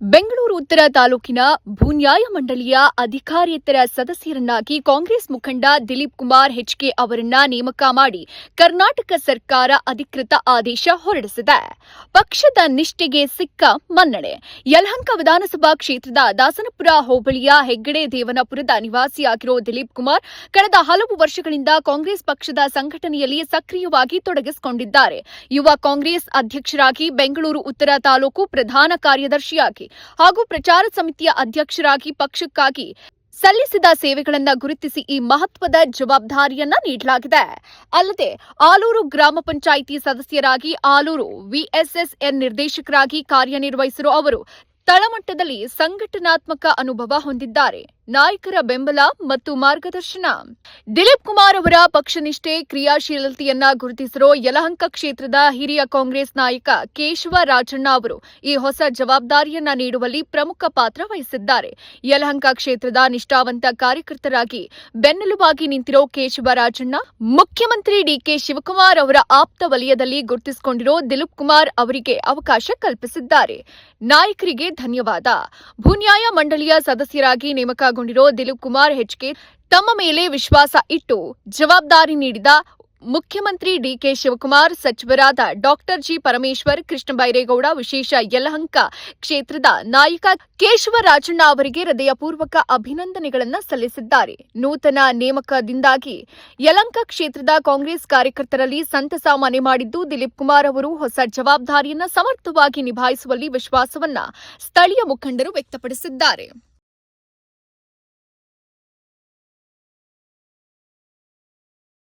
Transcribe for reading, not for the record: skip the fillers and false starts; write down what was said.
ಬೆಂಗಳೂರು ಉತ್ತರ ತಾಲೂಕಿನ ಭೂನ್ಯಾಯ ಮಂಡಳಿಯ ಅಧಿಕಾರಿಯೇತರ ಸದಸ್ಯರನ್ನಾಗಿ ಕಾಂಗ್ರೆಸ್ ಮುಖಂಡ ದಿಲೀಪ್ ಕುಮಾರ್ ಹೆಚ್ಕೆ ಅವರನ್ನ ನೇಮಕ ಮಾಡಿ ಕರ್ನಾಟಕ ಸರ್ಕಾರ ಅಧಿಕೃತ ಆದೇಶ ಹೊರಡಿಸಿದೆ. ಪಕ್ಷದ ನಿಷ್ಠೆಗೆ ಸಿಕ್ಕ ಮನ್ನಣೆ. ಯಲಹಂಕ ವಿಧಾನಸಭಾ ಕ್ಷೇತ್ರದ ದಾಸನಪುರ ಹೋಬಳಿಯ ಹೆಗ್ಗಡೆ ದೇವನಪುರದ ನಿವಾಸಿಯಾಗಿರೋ ದಿಲೀಪ್ ಕುಮಾರ್ ಕಳೆದ ಹಲವು ವರ್ಷಗಳಿಂದ ಕಾಂಗ್ರೆಸ್ ಪಕ್ಷದ ಸಂಘಟನೆಯಲ್ಲಿ ಸಕ್ರಿಯವಾಗಿ ತೊಡಗಿಸಿಕೊಂಡಿದ್ದಾರೆ. ಯುವ ಕಾಂಗ್ರೆಸ್ ಅಧ್ಯಕ್ಷರಾಗಿ, ಬೆಂಗಳೂರು ಉತ್ತರ ತಾಲೂಕು ಪ್ರಧಾನ ಕಾರ್ಯದರ್ಶಿಯಾಗಿ ಹಾಗೂ ಪ್ರಚಾರ ಸಮಿತಿಯ ಅಧ್ಯಕ್ಷರಾಗಿ ಪಕ್ಷಕ್ಕಾಗಿ ಸಲ್ಲಿಸಿದ ಸೇವೆಗಳನ್ನು ಗುರುತಿಸಿ ಈ ಮಹತ್ವದ ಜವಾಬ್ದಾರಿಯನ್ನ ನೀಡಲಾಗಿದೆ. ಅಲ್ಲದೆ ಆಲೂರು ಗ್ರಾಮ ಪಂಚಾಯಿತಿ ಸದಸ್ಯರಾಗಿ, ಆಲೂರು ವಿಎಸ್ಎಸ್ಎನ್ ನಿರ್ದೇಶಕರಾಗಿ ಕಾರ್ಯನಿರ್ವಹಿಸಿರುವ ಅವರು ತಳಮಟ್ಟದಲ್ಲಿ ಸಂಘಟನಾತ್ಮಕ ಅನುಭವ ಹೊಂದಿದ್ದಾರೆ. ನಾಯಕರ ಬೆಂಬಲ ಮತ್ತು ಮಾರ್ಗದರ್ಶನ. ದಿಲೀಪ್ ಕುಮಾರ್ ಅವರ ಪಕ್ಷನಿಷ್ಠೆ, ಕ್ರಿಯಾಶೀಲತೆಯನ್ನ ಗುರುತಿಸಿರೋ ಯಲಹಂಕ ಕ್ಷೇತ್ರದ ಹಿರಿಯ ಕಾಂಗ್ರೆಸ್ ನಾಯಕ ಕೇಶವ ರಾಜಣ್ಣ ಅವರು ಈ ಹೊಸ ಜವಾಬ್ದಾರಿಯನ್ನ ನೀಡುವಲ್ಲಿ ಪ್ರಮುಖ ಪಾತ್ರ ವಹಿಸಿದ್ದಾರೆ. ಯಲಹಂಕ ಕ್ಷೇತ್ರದ ನಿಷ್ಠಾವಂತ ಕಾರ್ಯಕರ್ತರಾಗಿ ಬೆನ್ನೆಲುಬಾಗಿ ನಿಂತಿರೋ ಕೇಶವ ರಾಜಣ್ಣ ಮುಖ್ಯಮಂತ್ರಿ ಡಿಕೆ ಶಿವಕುಮಾರ್ ಅವರ ಆಪ್ತ ವಲಯದಲ್ಲಿ ಗುರುತಿಸಿಕೊಂಡಿರೋ ದಿಲೀಪ್ ಕುಮಾರ್ ಅವರಿಗೆ ಅವಕಾಶ ಕಲ್ಪಿಸಿದ್ದಾರೆ. ನಾಯಕರಿಗೆ ಧನ್ಯವಾದ. ಭೂನ್ಯಾಯ ಮಂಡಳಿಯ ಸದಸ್ಯರಾಗಿ ನೇಮಕಗೊಂಡಿರೋ ದಿಲೀಪ್ ಕುಮಾರ್ ಹೆಚ್ಕೆ ತಮ್ಮ ಮೇಲೆ ವಿಶ್ವಾಸ ಇಟ್ಟು ಜವಾಬ್ದಾರಿ ನೀಡಿದ ಮುಖ್ಯಮಂತ್ರಿ ಡಿಕೆ ಶಿವಕುಮಾರ್, ಸಚಿವರಾದ ಡಾಕ್ಟರ್ ಜಿ ಪರಮೇಶ್ವರ್, ಕೃಷ್ಣ ಬೈರೇಗೌಡ, ವಿಶೇಷ ಯಲಹಂಕ ಕ್ಷೇತ್ರದ ನಾಯಕ ಕೇಶವ ರಾಜಣ್ಣ ಅವರಿಗೆ ಹೃದಯಪೂರ್ವಕ ಅಭಿನಂದನೆಗಳನ್ನು ಸಲ್ಲಿಸಿದ್ದಾರೆ. ನೂತನ ನೇಮಕದಿಂದಾಗಿ ಯಲಹಂಕ ಕ್ಷೇತ್ರದ ಕಾಂಗ್ರೆಸ್ ಕಾರ್ಯಕರ್ತರಲ್ಲಿ ಸಂತಸ ಮನೆ ಮಾಡಿದ್ದು, ದಿಲೀಪ್ ಕುಮಾರ್ ಅವರು ಹೊಸ ಜವಾಬ್ದಾರಿಯನ್ನು ಸಮರ್ಥವಾಗಿ ನಿಭಾಯಿಸುವಲ್ಲಿ ವಿಶ್ವಾಸವನ್ನ ಸ್ಥಳೀಯ ಮುಖಂಡರು ವ್ಯಕ್ತಪಡಿಸಿದ್ದಾರೆ.